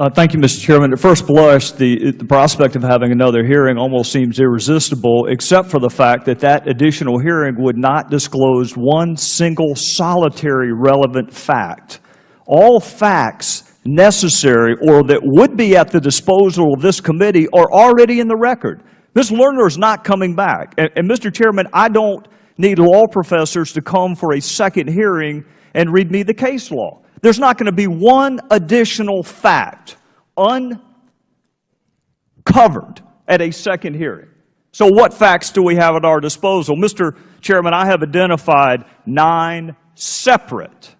Thank you, Mr. Chairman. At first blush, the prospect of having another hearing almost seems irresistible, except for the fact that that additional hearing would not disclose one single solitary relevant fact. All facts necessary or that would be at the disposal of this committee are already in the record. Ms. Lerner is not coming back. And Mr. Chairman, I don't need law professors to come for a second hearing and read me the case law. There's not going to be one additional fact uncovered at a second hearing. So what facts do we have at our disposal? Mr. Chairman, I have identified 9 separate,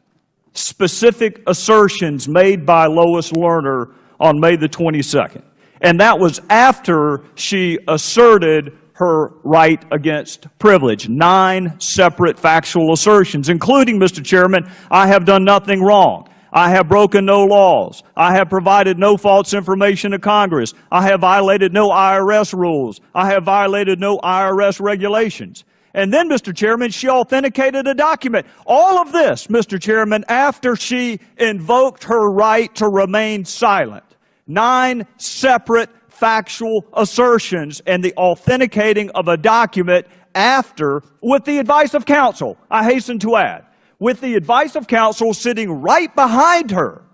specific assertions made by Lois Lerner on May the 22nd. And that was after she asserted her right against privilege. 9 separate factual assertions, including, Mr. Chairman, I have done nothing wrong. I have broken no laws. I have provided no false information to Congress. I have violated no IRS rules. I have violated no IRS regulations. And then, Mr. Chairman, she authenticated a document. All of this, Mr. Chairman, after she invoked her right to remain silent. 9 separate factual assertions and the authenticating of a document after, with the advice of counsel, I hasten to add, with the advice of counsel sitting right behind her,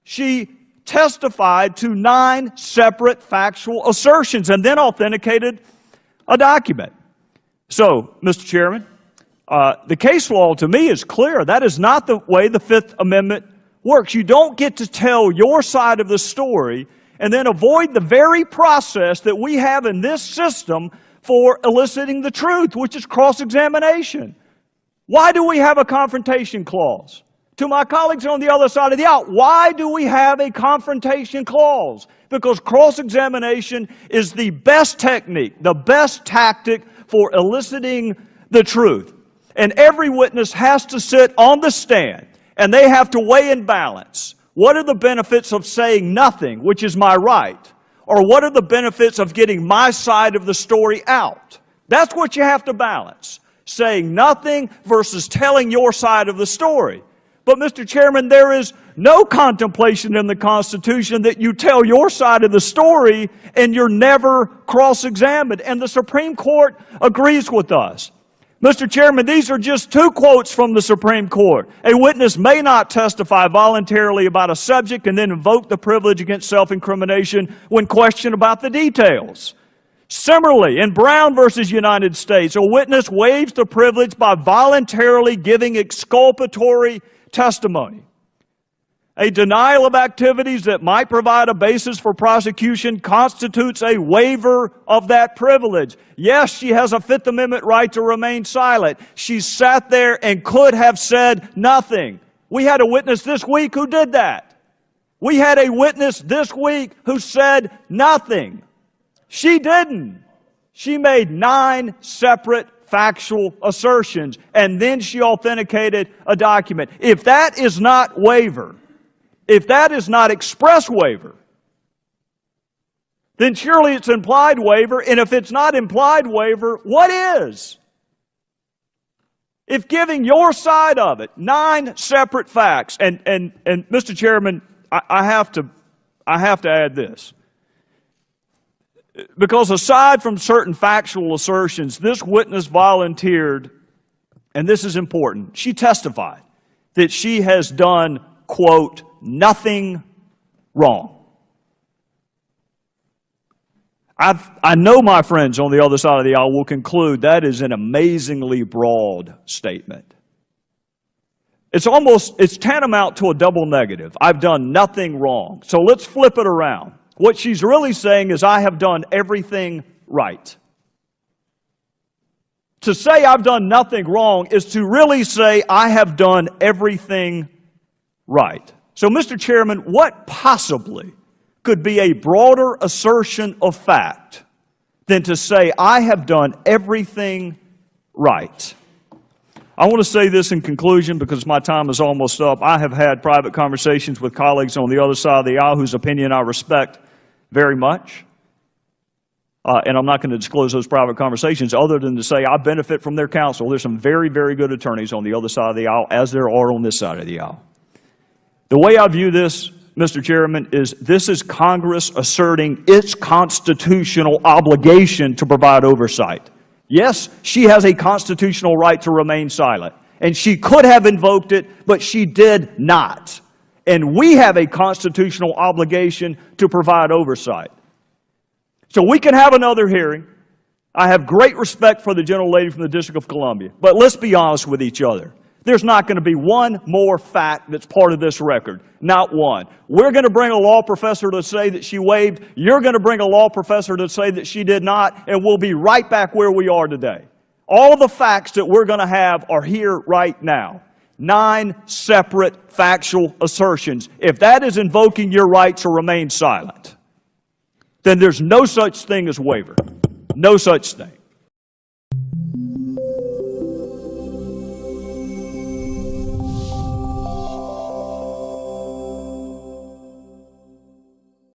she testified to 9 separate factual assertions and then authenticated a document. So, Mr. Chairman, the case law to me is clear. That is not the way the Fifth Amendment works. You don't get to tell your side of the story and then avoid the very process that we have in this system for eliciting the truth, which is cross-examination. Why do we have a confrontation clause? To my colleagues on the other side of the aisle, why do we have a confrontation clause? Because cross-examination is the best technique, the best tactic for eliciting the truth. And every witness has to sit on the stand, and they have to weigh and balance. What are the benefits of saying nothing, which is my right? Or what are the benefits of getting my side of the story out? That's what you have to balance. Saying nothing versus telling your side of the story. But, Mr. Chairman, there is no contemplation in the Constitution that you tell your side of the story and you're never cross-examined. And the Supreme Court agrees with us. Mr. Chairman, these are just 2 quotes from the Supreme Court. A witness may not testify voluntarily about a subject and then invoke the privilege against self-incrimination when questioned about the details. Similarly, in Brown versus United States, a witness waives the privilege by voluntarily giving exculpatory testimony. A denial of activities that might provide a basis for prosecution constitutes a waiver of that privilege. Yes, she has a Fifth Amendment right to remain silent. She sat there and could have said nothing. We had a witness this week who did that. We had a witness this week who said nothing. She didn't. She made 9 separate factual assertions, and then she authenticated a document. If that is not waiver, if that is not express waiver, then surely it's implied waiver, and if it's not implied waiver, what is? If giving your side of it, 9 separate facts, and Mr. Chairman, I have to add this. Because aside from certain factual assertions, this witness volunteered, and this is important, she testified that she has done, quote, nothing wrong. I know my friends on the other side of the aisle will conclude that is an amazingly broad statement. It's tantamount to a double negative. I've done nothing wrong. So let's flip it around. What she's really saying is, I have done everything right. To say I've done nothing wrong is to really say I have done everything right. So, Mr. Chairman, what possibly could be a broader assertion of fact than to say I have done everything right? I want to say this in conclusion because my time is almost up. I have had private conversations with colleagues on the other side of the aisle whose opinion I respect very much. And I'm not going to disclose those private conversations other than to say I benefit from their counsel. There's some very, very good attorneys on the other side of the aisle, as there are on this side of the aisle. The way I view this, Mr. Chairman, is this is Congress asserting its constitutional obligation to provide oversight. Yes, she has a constitutional right to remain silent, and she could have invoked it, but she did not. And we have a constitutional obligation to provide oversight. So we can have another hearing. I have great respect for the gentlelady from the District of Columbia, but let's be honest with each other. There's not going to be one more fact that's part of this record. Not one. We're going to bring a law professor to say that she waived. You're going to bring a law professor to say that she did not, and we'll be right back where we are today. All the facts that we're going to have are here right now. 9 separate factual assertions. If that is invoking your right to remain silent, then there's no such thing as waiver. No such thing.